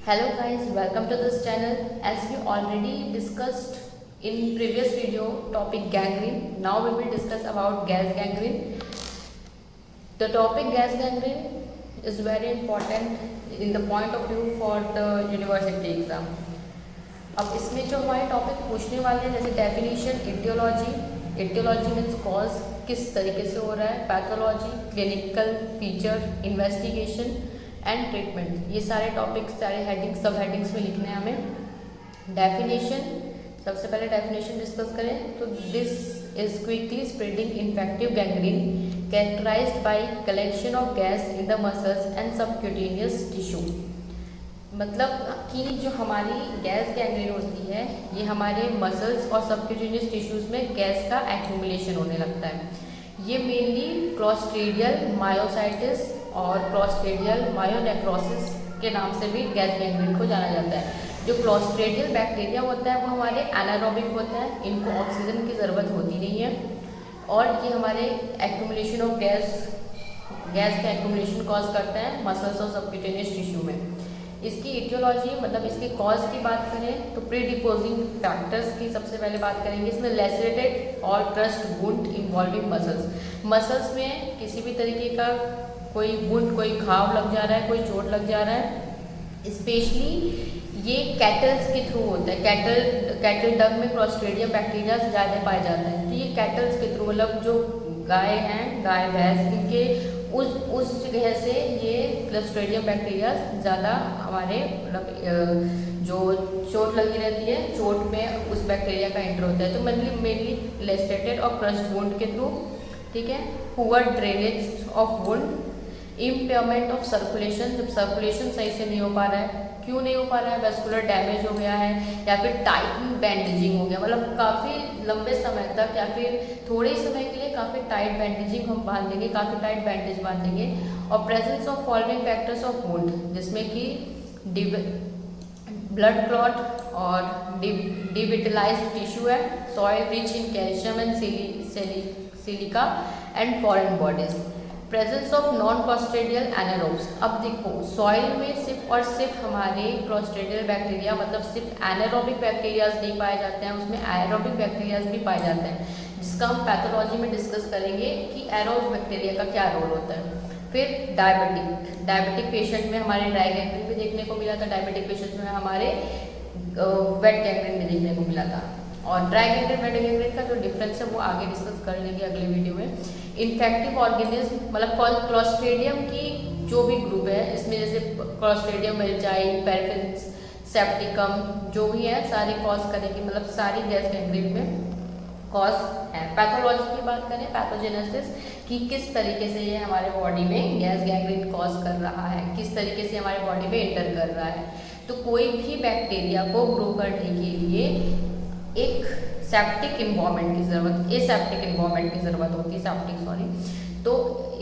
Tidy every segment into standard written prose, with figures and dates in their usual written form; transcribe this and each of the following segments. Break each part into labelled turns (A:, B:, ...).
A: Hello guys, welcome to this channel. As we already discussed in previous video topic gangrene, now we will discuss about gas gangrene. The topic gas gangrene is very important in the point of view for the university exam. अब इसमें जो हमारे topic पूछने वाले हैं जैसे definition, aetiology means cause, किस तरीके से हो रहा है, pathology, clinical feature, investigation and treatment, ये सारे टॉपिक्स सारे हेडिंग सब हेडिंग्स में लिखने हैं हमें। डेफिनेशन, सबसे पहले डेफिनेशन डिस्कस करें तो this is quickly spreading infective gangrene characterised by collection of gas in the muscles and subcutaneous tissue. मतलब कि जो हमारी गैस गैंग्रीन होती है ये हमारे मसल्स और सबक्यूटेनियस टिश्यूज में गैस का एक्यूमुलेशन होने लगता है। ये मेनली क्लॉस्ट्रीडियल मायोसाइटिस और क्लॉस्ट्रीडियल मायोनेक्रोसिस के नाम से भी गैस गैंग्रीन को जाना जाता है। जो क्लॉस्ट्रीडियल बैक्टीरिया होता है वो हमारे एनारोबिक होता है, इनको ऑक्सीजन की ज़रूरत होती नहीं है और ये हमारे एक्यूमुलेशन ऑफ गैस का एक्यूमुलेशन कॉज करता है मसल्स और सबक्यूटेनियस टिश्यू में। इसकी इटियोलॉजी मतलब इसकी कॉज की बात करें तो प्रीडिपोजिंग फैक्टर्स की सबसे पहले बात करेंगे। इसमें लेसरेटेड और क्रस्ट वुंड इन्वॉल्विंग मसल्स में किसी भी तरीके का कोई वुंड, कोई घाव लग जा रहा है, कोई चोट लग जा रहा है, स्पेशली ये कैटल्स के थ्रू होता है। कैटल डग में क्लॉस्ट्रीडियम बैक्टीरिया ज़्यादा पाए जाते हैं, तो ये कैटल्स के थ्रू मतलब जो गाय हैं, गाय भैंस, इनके उस जगह से ये क्लॉस्ट्रीडियम बैक्टीरिया ज़्यादा हमारे मतलब जो चोट लगी रहती है, चोट में उस बैक्टीरिया का एंटर होता है। तो मेनली लेसरेटेड और क्रस्ट वुंड के थ्रू, ठीक है। Poor drainage of wound, impairment of circulation, जब सर्कुलेशन सही से नहीं हो पा रहा है, क्यों नहीं हो पा रहा है, वेस्कुलर डैमेज हो गया है या फिर टाइट बैंडेजिंग हो गया, मतलब काफ़ी लंबे समय तक या फिर थोड़े ही समय के लिए काफ़ी टाइट बैंडेजिंग हम बांध देंगे, काफ़ी टाइट बैंडेज बांध देंगे। और presence of following factors of wound, जिसमें कि ब्लड क्लॉट और डिविटलाइज्ड टिश्यू है, soil rich in calcium and silica and foreign bodies, presence of non clostridial anaerobes. अब देखो सॉइल में सिर्फ और सिर्फ हमारे क्लॉस्ट्रीडियल बैक्टीरिया मतलब सिर्फ एनारोबिक बैक्टीरियाज नहीं पाए जाते हैं, उसमें एरोबिक बैक्टीरियाज भी पाए जाते हैं, जिसका हम पैथोलॉजी में डिस्कस करेंगे कि एरोबिक बैक्टीरिया का क्या रोल होता है। फिर डायबिटिक पेशेंट में हमारे ड्राई गैंग्रीन भी देखने को मिला था, डायबिटिक पेशेंट में हमारे वेट गैंग्रीन भी देखने को मिला था। और ड्राई गैंग्रीन वेट गैंग्रीन का जो डिफरेंस है वो आगे डिस्कस कर लेंगे अगले वीडियो में। इन्फेक्टिव ऑर्गेनिज्म मतलब क्लॉस्ट्रीडियम की जो भी ग्रुप है इसमें जैसे क्लॉस्ट्रीडियम मेल्चाई, पेरिफेरस सेप्टिकम जो भी है सारे कॉज करेंगे, मतलब सारी गैस गैंग्रीन में कॉज है। पैथोलॉजी की बात करें, पैथोजेनेसिस कि किस तरीके से ये हमारे बॉडी में गैस गैंग्रीन कॉज कर रहा है, किस तरीके से हमारे बॉडी में एंटर कर रहा है। तो कोई भी बैक्टीरिया को ग्रो करने के लिए एक सेप्टिक इन्वायरमेंट की ज़रूरत, एसेप्टिक इन्वायरमेंट की ज़रूरत होती है, तो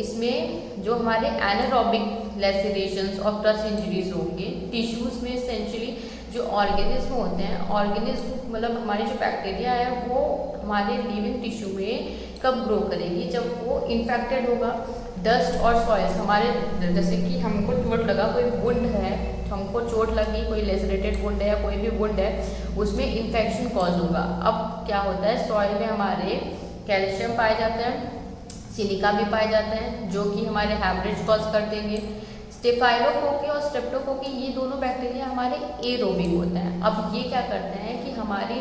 A: इसमें जो हमारे एनारोबिक लेसिरेशंस और क्रस्ट इंजरीज होंगे टिश्यूज़ में, एसेंशियली जो ऑर्गेनिज्म होते हैं, ऑर्गेनिज्म मतलब हमारी जो बैक्टीरिया है वो हमारे लिविंग टिश्यू में कब ग्रो करेगी, जब वो इन्फेक्टेड होगा। डस्ट और सॉइल्स हमारे, जैसे कि हमको चोट लगा, कोई वुंड है, हमको चोट लगी, कोई लेसरेटेड वुंड है या कोई भी वुंड है, उसमें इन्फेक्शन कॉज होगा। अब क्या होता है, सॉइल में हमारे कैल्शियम पाए जाते हैं, सिलिका भी पाए जाते हैं जो कि हमारे हैमरेज कॉज कर देंगे। स्टेफाइलोकोकी और स्ट्रेप्टोकोकी ये दोनों बैक्टीरिया हमारे एरोबिक होते हैं। अब ये क्या करते हैं कि हमारी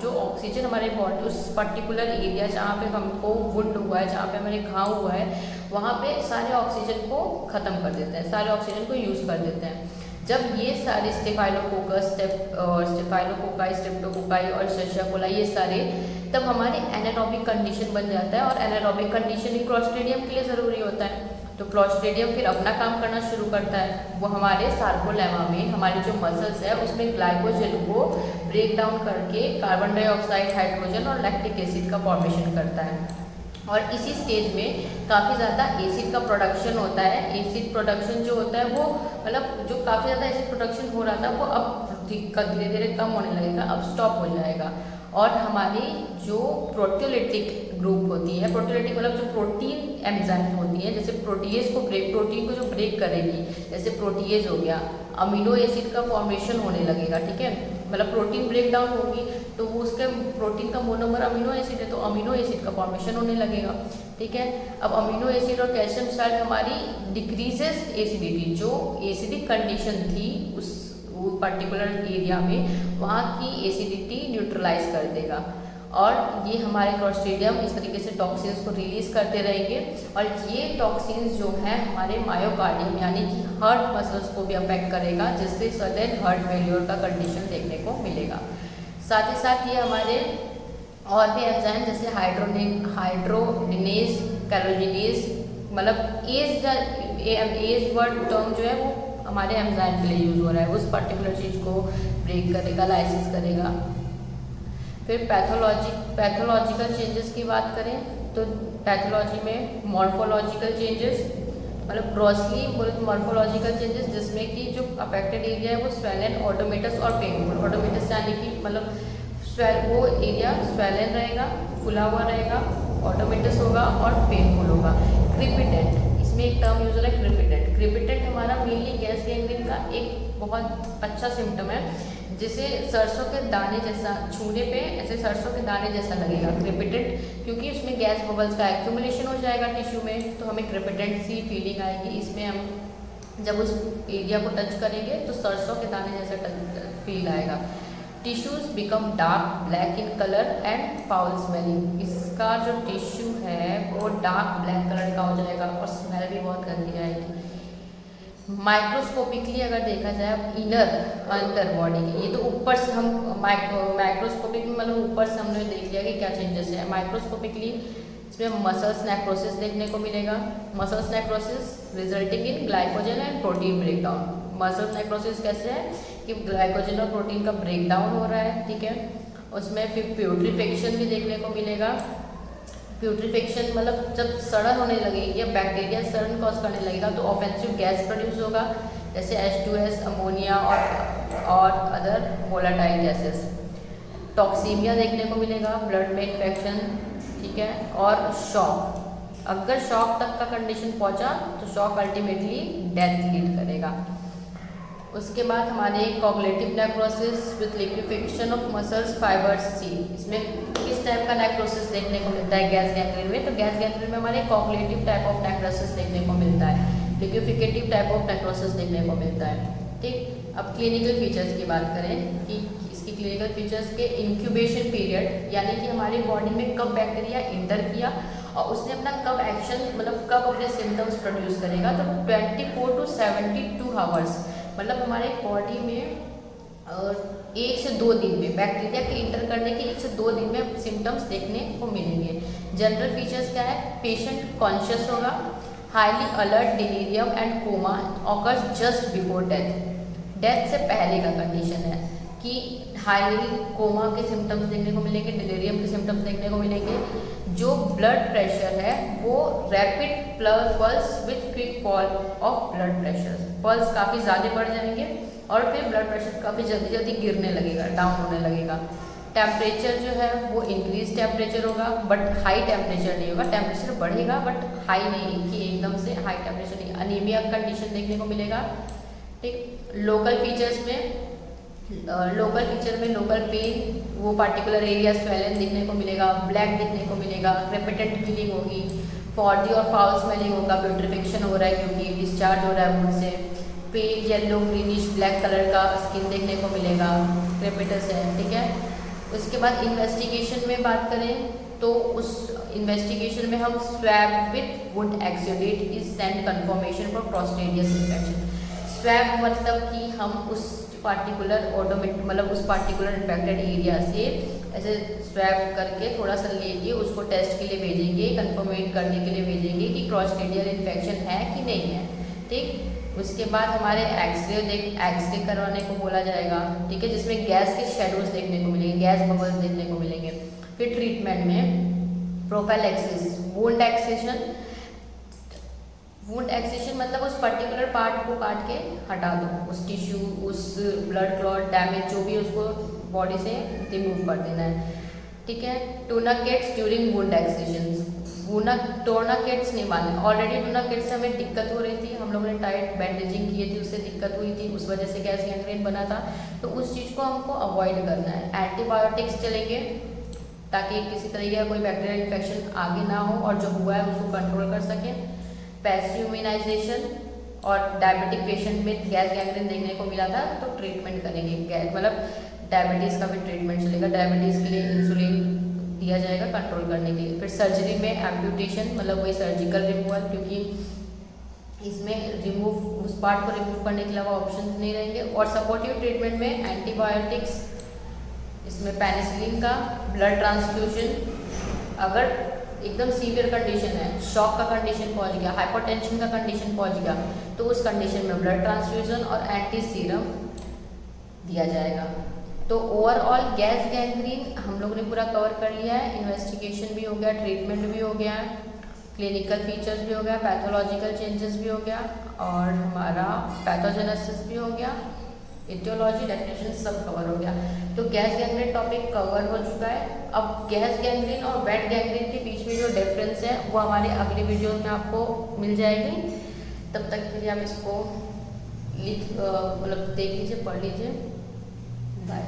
A: जो ऑक्सीजन हमारे बॉडी उस पर्टिकुलर एरिया जहाँ पे हमको वुंड हुआ है, जहाँ पे हमारे घाव हुआ है, वहाँ पे सारे ऑक्सीजन को ख़त्म कर देते हैं, सारे ऑक्सीजन को यूज़ कर देते हैं। जब ये सारे स्टेफाइलोकोकस, स्टेफाइलोकोकाई, स्ट्रेप्टोकोकाई और एशेरिया कोलाई ये सारे, तब हमारे एनारोबिक कंडीशन बन जाता है और एनारोबिक कंडीशन ही क्लॉस्ट्रीडियम के लिए ज़रूरी होता है। तो क्लॉस्ट्रीडियम फिर अपना काम करना शुरू करता है, वो हमारे सार्कोलेमा में हमारी जो मसल्स है उसमें ग्लाइकोजन को ब्रेक डाउन करके कार्बन डाइऑक्साइड, हाइड्रोजन और लैक्टिक एसिड का फॉर्मेशन करता है। और इसी स्टेज में काफ़ी ज़्यादा एसिड का प्रोडक्शन होता है। एसिड प्रोडक्शन जो होता है वो मतलब जो काफ़ी ज़्यादा एसिड प्रोडक्शन हो रहा था वो अब धीरे धीरे कम होने लगेगा, अब स्टॉप हो जाएगा। और हमारी जो प्रोटियोलिटिक ग्रुप होती है, प्रोटियोलिटिक मतलब जो प्रोटीन एंजाइम होती है, जैसे प्रोटीन को जो ब्रेक करेगी, जैसे प्रोटीएज हो गया, अमीनो एसिड का फॉर्मेशन होने लगेगा, ठीक है। मतलब प्रोटीन ब्रेक डाउन होगी तो वो उसके प्रोटीन का मोनोमर अमीनो एसिड है तो अमीनो एसिड का फॉर्मेशन होने लगेगा, ठीक है। अब अमीनो एसिड और कैल्शियम साल्ट हमारी डिक्रीजेस एसिडिटी, जो एसिडिक कंडीशन थी उस वो पर्टिकुलर एरिया में, वहाँ की एसिडिटी न्यूट्रलाइज कर देगा और ये हमारे क्लॉस्ट्रिडियम इस तरीके से टॉक्सिन्स को रिलीज करते रहेंगे और ये टॉक्सिन्स जो हैं हमारे मायोकार्डियम यानी कि हार्ट मसल्स को भी अफेक्ट करेगा, जिससे सडन हार्ट फेल्योर का कंडीशन देखने को मिलेगा। साथ ही साथ ये हमारे और भी एंजाइम जैसे हाइड्रोडिनेज, कैलोजिनेज, मतलब एज वर्ड टर्म जो है वो हमारे एंजाइम के लिए यूज हो रहा है, उस पर्टिकुलर चीज़ को ब्रेक करेगा, लाइसिस करेगा। फिर पैथोलॉजिकल चेंजेस की बात करें तो पैथोलॉजी में मॉर्फोलॉजिकल चेंजेस, मतलब ग्रॉसली बोले तो मॉर्फोलॉजिकल चेंजेस जिसमें कि जो अफेक्टेड एरिया है वो स्वेलन, ऑटोमेटस और पेनफुल। ऑटोमेटस यानी कि मतलब वो एरिया स्वेलन रहेगा, फुला हुआ रहेगा, ऑटोमेटस होगा और पेनफुल होगा। क्रिपिटेंट, इसमें एक टर्म यूज हो रहा है क्रिपिटेंट। क्रिपिटेंट हमारा मेनली गैस गैंग्रीन का एक बहुत अच्छा सिम्टम है, जिसे सरसों के दाने जैसा छूने पे ऐसे सरसों के दाने जैसा लगेगा क्रिपिटेंट, क्योंकि उसमें गैस बबल्स का एक्यूमुलेशन हो जाएगा टिश्यू में, तो हमें क्रिपिटेंट सी फीलिंग आएगी। इसमें हम जब उस एरिया को टच करेंगे तो सरसों के दाने जैसा फील आएगा। Tissues become dark black in colour and foul smelling, इसका जो टिश्यू है वो डार्क ब्लैक कलर का हो जाएगा और स्मेल भी बहुत गंदी आएगी। माइक्रोस्कोपिकली अगर देखा जाए इनर अंदर बॉडी के, ये तो ऊपर से हम माइक्रोस्कोपिक मतलब ऊपर से हमने देख लिया कि क्या चेंजेस है। माइक्रोस्कोपिकली इसमें मसल्स नेक्रोसिस देखने को मिलेगा। Muscles necrosis resulting in glycogen and protein breakdown. Muscles necrosis कैसे है कि ग्लाइकोजन और प्रोटीन का ब्रेकडाउन हो रहा है, ठीक है। उसमें फिर प्यूट्रीफिकेशन भी देखने को मिलेगा। प्यूट्रीफिकेशन मतलब जब सड़न होने लगेगी या बैक्टीरिया सड़न कॉज करने लगेगा तो ऑफेंसिव गैस प्रोड्यूस होगा, जैसे H2S, अमोनिया और अदर वोलाटाइल गैसेस। टॉक्सीमिया देखने को मिलेगा, ब्लड में इन्फेक्शन, ठीक है। और शॉक, अगर शॉक तक का कंडीशन पहुंचा तो शॉक अल्टीमेटली डेथ लीड करेगा। उसके बाद हमारे coagulative necrosis with liquefaction of muscles fibres सी, इसमें किस टाइप का नेक्रोसिस देखने को मिलता है गैस गैंग्रीन में, तो गैस गैंग्रीन में हमारे कॉग्निटिव टाइप ऑफ नेक्रोसिस देखने को मिलता है, लिक्विफिकेटिव टाइप ऑफ नेक्रोसिस देखने को मिलता है, ठीक। अब क्लिनिकल फीचर्स की बात करें कि इसकी क्लिनिकल फीचर्स के इंक्यूबेशन पीरियड, यानी कि हमारी बॉडी में कब बैक्टीरिया इंटर किया और उसने अपना कब एक्शन मतलब कब अपने सिम्टम्स प्रोड्यूस करेगा, तो 24 to 72 आवर्स, मतलब हमारे बॉडी में 1 से 2 दिन में बैक्टीरिया के इंटर करने के 1 से 2 दिन में सिम्टम्स देखने को मिलेंगे। जनरल फीचर्स क्या है, पेशेंट कॉन्शियस होगा, highly alert, delirium and coma occurs just before death. Death से पहले का कंडीशन है कि हाईली कोमा के सिम्टम्स देखने को मिलेंगे, डिलीरियम के सिम्टम्स देखने को मिलेंगे। जो ब्लड प्रेशर है वो rapid pulse with quick fall of blood pressure, pulse काफ़ी ज़्यादा बढ़ जाएंगे और फिर ब्लड प्रेशर काफ़ी जल्दी जल्दी गिरने लगेगा, डाउन होने लगेगा। टेम्परेचर जो है वो इंक्रीज टेम्परेचर होगा बट हाई टेम्परेचर नहीं होगा, टेम्परेचर बढ़ेगा बट हाई नहीं कि एकदम से हाई टेम्परेचर नहीं। अनीमिया कंडीशन देखने को मिलेगा, ठीक। लोकल फीचर में लोकल पेन, वो पार्टिकुलर एरिया स्वेलन देखने को मिलेगा, ब्लैक देखने को मिलेगा, क्रेपिटेंट फीलिंग होगी, फॉर्टी और फाउल स्मेलिंग होगा, प्यूट्रिफिकेशन हो रहा है क्योंकि डिस्चार्ज हो रहा है वुंड से, pale yellow greenish black colour का स्किन देखने को मिलेगा, क्रेपिटस है, ठीक है। उसके बाद इन्वेस्टिगेशन में बात करें तो उस इन्वेस्टिगेशन में हम swab with wound exudate is send confirmation for clostridium infection. Swab मतलब कि हम उस पार्टिकुलर मतलब उस पार्टिकुलर इन्फेक्टेड एरिया से ऐसे स्वैब करके थोड़ा सा लेके उसको टेस्ट के लिए भेजेंगे, कंफर्मेट करने के लिए भेजेंगे कि क्लॉस्ट्रिडियल इन्फेक्शन है कि नहीं है, ठीक। उसके बाद हमारे एक्सरे करवाने को बोला जाएगा, ठीक है, जिसमें गैस के शेडोज देखने को मिलेंगे, गैस बबल्स देखने को मिलेंगे। फिर ट्रीटमेंट में प्रोफाइलैक्सिस, वुंड एक्सेशन मतलब उस पर्टिकुलर पार्ट को काट के हटा दो, उस टिश्यू, उस ब्लड क्लॉट डैमेज जो भी है उसको बॉडी से रिमूव कर देना है, ठीक है। टूर्नाकेट्स ड्यूरिंग वुंड एक्सेशन, टोर्नाकेट्स नहीं बांधे। ऑलरेडी टोर्नाकेट्स से हमें दिक्कत हो रही थी, हम लोगों ने टाइट बैंडेजिंग की थी, उससे दिक्कत हुई थी, उस वजह से गैस गैंग्रीन बना था। तो उस चीज़ को हमको अवॉइड करना है। एंटीबायोटिक्स चलेंगे ताकि किसी तरीके का कोई बैक्टीरियल इन्फेक्शन आगे ना हो और जो हुआ है उसको कंट्रोल कर सकें। पैसिव इम्यूनाइजेशन और डायबिटिक पेशेंट में गैस गैंग्रीन देखने को मिला था तो ट्रीटमेंट करेंगे। गैस मतलब डायबिटीज़ का भी ट्रीटमेंट चलेगा, डायबिटीज़ के लिए इंसुलिन दिया जाएगा कंट्रोल करने के लिए। फिर सर्जरी में एम्प्यूटेशन मतलब वही सर्जिकल रिमूवल, क्योंकि इसमें रिमूव उस पार्ट को रिमूव करने के अलावा ऑप्शन नहीं रहेंगे। और सपोर्टिव ट्रीटमेंट में एंटीबायोटिक्स, इसमें पेनिसिलिन का, ब्लड ट्रांसफ्यूजन। अगर एकदम सीवियर कंडीशन है, शॉक का कंडीशन पहुंच गया, हाइपरटेंशन का कंडीशन पहुंच गया, तो उस कंडीशन में ब्लड ट्रांसफ्यूजन और एंटी सीरम दिया जाएगा। तो ओवरऑल गैस गैंग्रीन हम लोग ने पूरा कवर कर लिया है। इन्वेस्टिगेशन भी हो गया, ट्रीटमेंट भी हो गया, क्लिनिकल फीचर्स भी हो गया, पैथोलॉजिकल चेंजेस भी हो गया और हमारा पैथोजेनेसिस भी हो गया, एटियोलॉजी, डेफिनेशन सब कवर हो गया। तो गैस गैंग्रीन टॉपिक कवर हो चुका है। अब गैस गैंग्रीन और वेट गैंग्रीन के बीच में जो डिफरेंस है वो हमारे अगले वीडियो में आपको मिल जाएगी। तब तक के लिए आप इसको मतलब देख लीजिए, पढ़ लीजिए। बाय।